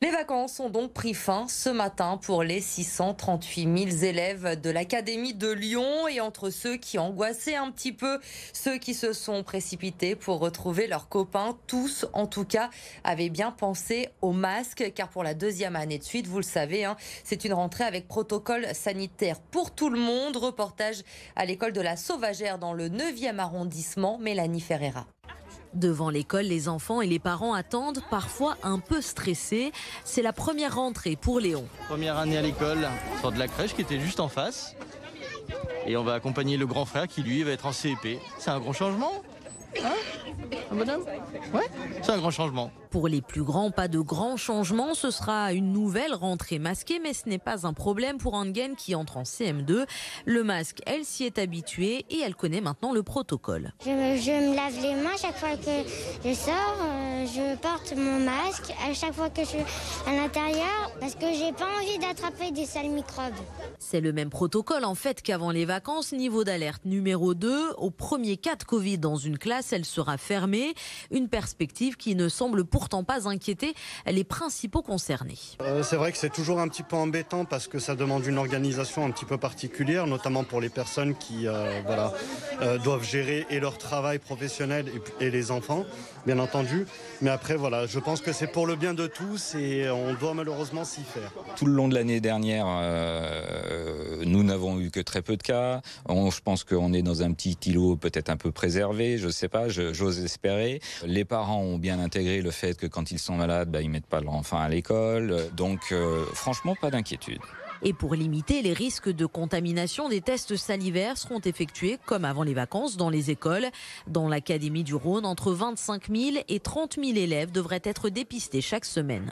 Les vacances ont donc pris fin ce matin pour les 638 000 élèves de l'Académie de Lyon. Et entre ceux qui angoissaient un petit peu, ceux qui se sont précipités pour retrouver leurs copains, tous en tout cas avaient bien pensé au masque. Car pour la deuxième année de suite, vous le savez, c'est une rentrée avec protocole sanitaire pour tout le monde. Reportage à l'école de la Sauvagère dans le 9e arrondissement, Mélanie Ferreira. Devant l'école, les enfants et les parents attendent, parfois un peu stressés. C'est la première rentrée pour Léon. Première année à l'école, sort de la crèche qui était juste en face. Et on va accompagner le grand frère qui, lui, va être en CEP. C'est un grand changement, hein, madame? Ouais, c'est un grand changement. Pour les plus grands, pas de grand changement. Ce sera une nouvelle rentrée masquée, mais ce n'est pas un problème pour Angen qui entre en CM2. Le masque, elle s'y est habituée et elle connaît maintenant le protocole. Je me lave les mains chaque fois que je sors. Je porte mon masque à chaque fois que je suis à l'intérieur parce que j'ai pas envie d'attraper des sales microbes. C'est le même protocole en fait qu'avant les vacances. Niveau d'alerte numéro 2. Au premier cas de Covid dans une classe, elle sera fermée. Une perspective qui ne semble pourtant pas inquiéter les principaux concernés. C'est vrai que c'est toujours un petit peu embêtant parce que ça demande une organisation un petit peu particulière, notamment pour les personnes qui doivent gérer et leur travail professionnel et les enfants, bien entendu. Mais après, voilà, je pense que c'est pour le bien de tous et on doit malheureusement s'y faire. Tout le long de l'année dernière, nous n'avons eu que très peu de cas. Je pense qu'on est dans un petit îlot peut-être un peu préservé, je ne sais pas, j'ose espérer. Les parents ont bien intégré le fait que quand ils sont malades, ils ne mettent pas leur enfant à l'école. Donc franchement, pas d'inquiétude. Et pour limiter les risques de contamination, des tests salivaires seront effectués comme avant les vacances dans les écoles. Dans l'Académie du Rhône, entre 25 000 et 30 000 élèves devraient être dépistés chaque semaine.